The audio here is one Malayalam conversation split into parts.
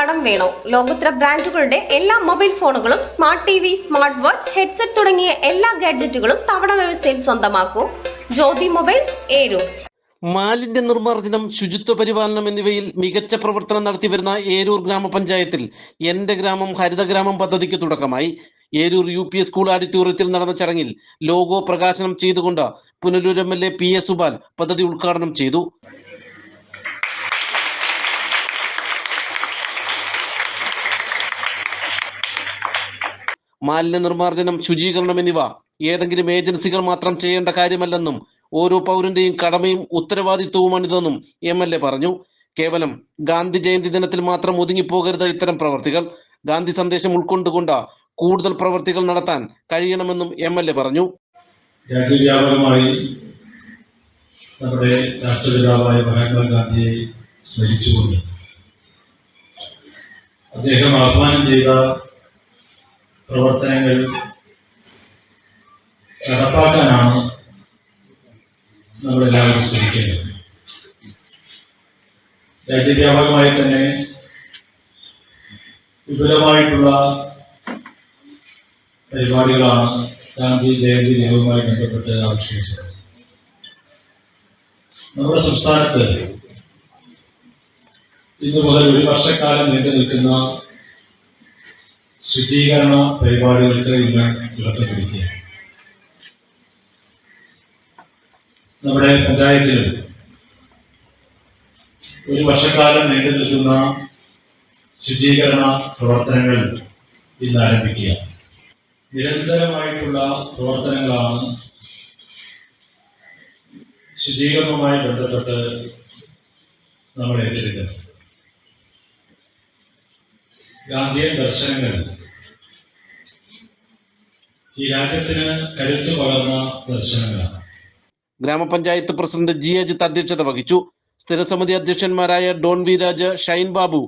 കടം വേണോ? ലോകോത്തര ബ്രാൻഡുകളുടെ എല്ലാ മൊബൈൽ ഫോണുകളും smart T V, smart watch, headset തുടങ്ങിയ എല്ലാ ഗാഡ്ജറ്റുകളും തവണ വ്യവസ്ഥയിൽ സ്വന്തമാക്കൂ. ജ്യോതി മൊബൈൽസ്, ഏരൂർ. മാലിന്യ നിർമ്മാർജ്ജനം, ശുചിത്വ പരിപാലനം എന്നിവയിൽ മികച്ച പ്രവർത്തനം നടത്തിവരുന്ന ഏരൂർ ഗ്രാമപഞ്ചായത്തിൽ എന്റെ ഗ്രാമം ഹരിതഗ്രാമം പദ്ധതിക്ക് തുടക്കമായി. ഏരൂർ UP സ്കൂൾ ഓഡിറ്റോറിയത്തിൽ നടന്ന ചടങ്ങിൽ ലോഗോ പ്രകാശനം ചെയ്തുകൊണ്ട് പുനലൂർ MLA PS സുബാൽ പദ്ധതി ഉദ്ഘാടനം ചെയ്തു. മാലിന്യ നിർമ്മാർജ്ജനം, ശുചീകരണം എന്നിവ ഏതെങ്കിലും ഏജൻസികൾ മാത്രം ചെയ്യേണ്ട കാര്യമല്ലെന്നും ഓരോ പൗരന്റെയും കടമയും ഉത്തരവാദിത്വവുമാണിതെന്നും MLA പറഞ്ഞു. കേവലം ഗാന്ധി ജയന്തി ദിനത്തിൽ മാത്രം ഒതുങ്ങിപ്പോകരുത് ഇത്തരം പ്രവർത്തികൾ. ഗാന്ധി സന്ദേശം ഉൾക്കൊണ്ടുകൊണ്ട് കൂടുതൽ പ്രവർത്തികൾ നടത്താൻ കഴിയണമെന്നും MLA പറഞ്ഞു. രാജ്യവ്യാപകമായി നമ്മുടെ രാഷ്ട്രപിതാവായ മഹാത്മാഗാന്ധിയെ സ്മരിച്ചുകൊണ്ട് അദ്ദേഹം ആഹ്വാനം ചെയ്ത പ്രവർത്തനങ്ങൾ നടപ്പാക്കാനാണ് നമ്മളെല്ലാവരും ശ്രമിക്കേണ്ടത്. രാജ്യവ്യാപകമായി തന്നെ വിപുലമായിട്ടുള്ള പരിപാടികളാണ് ഗാന്ധി ജയന്തി ദിനവുമായി ബന്ധപ്പെട്ട് ആവിഷ്കരിച്ചത്. നമ്മുടെ സംസ്ഥാനത്ത് ഇന്നു മുതൽ ഒരു വർഷക്കാലം നീണ്ടു നിൽക്കുന്ന ശുചീകരണ പരിപാടികൾക്ക് ഇന്ന് തുടക്കം കുറിക്കുകയാണ്. നമ്മുടെ പഞ്ചായത്തിലും ഒരു വർഷക്കാലം നീണ്ടു നിൽക്കുന്ന ശുചീകരണ പ്രവർത്തനങ്ങൾ ഇന്ന് ആരംഭിക്കുക. നിരന്തരമായിട്ടുള്ള പ്രവർത്തനങ്ങളാണ് ശുചീകരണവുമായി ബന്ധപ്പെട്ട് നമ്മൾ ഏറ്റെടുക്കുന്നത്. ഗാന്ധിയൻ ദർശനങ്ങൾ ഈ രാജ്യത്തിന് കരുത്തു പകർന്ന ദർശനങ്ങളാണ്. ഗ്രാമപഞ്ചായത്ത് പ്രസിഡന്റ് G. അജിത്ത് അധ്യക്ഷത വഹിച്ചു. സ്ഥിരസമിതി അധ്യക്ഷന്മാരായ ഡോൺ വി രാജ്, ഷൈൻ ബാബു,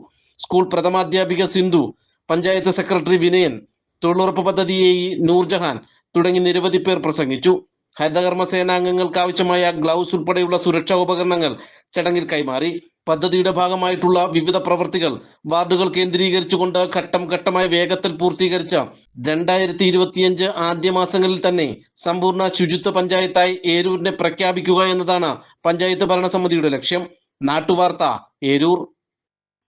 സ്കൂൾ പ്രഥമാധ്യാപിക സിന്ധു, പഞ്ചായത്ത് സെക്രട്ടറി വിനയൻ, തൊഴിലുറപ്പ് പദ്ധതി AE നൂർജഹാൻ തുടങ്ങി നിരവധി പേർ പ്രസംഗിച്ചു. ഹരിതകർമ്മ സേനാംഗങ്ങൾക്ക് ആവശ്യമായ ഗ്ലൗസ് ഉൾപ്പെടെയുള്ള സുരക്ഷാ ഉപകരണങ്ങൾ ചടങ്ങിൽ കൈമാറി. പദ്ധതിയുടെ ഭാഗമായിട്ടുള്ള വിവിധ പ്രവൃത്തികൾ വാർഡുകൾ കേന്ദ്രീകരിച്ചുകൊണ്ട് ഘട്ടം ഘട്ടമായി വേഗത്തിൽ പൂർത്തീകരിച്ച 2025 ആദ്യ മാസങ്ങളിൽ തന്നെ സമ്പൂർണ്ണ ശുചിത്വ പഞ്ചായത്തായി ഏരൂരിനെ പ്രഖ്യാപിക്കുക എന്നതാണ് പഞ്ചായത്ത് ഭരണസമിതിയുടെ ലക്ഷ്യം. നാട്ടുവാർത്ത, ഏരൂർ.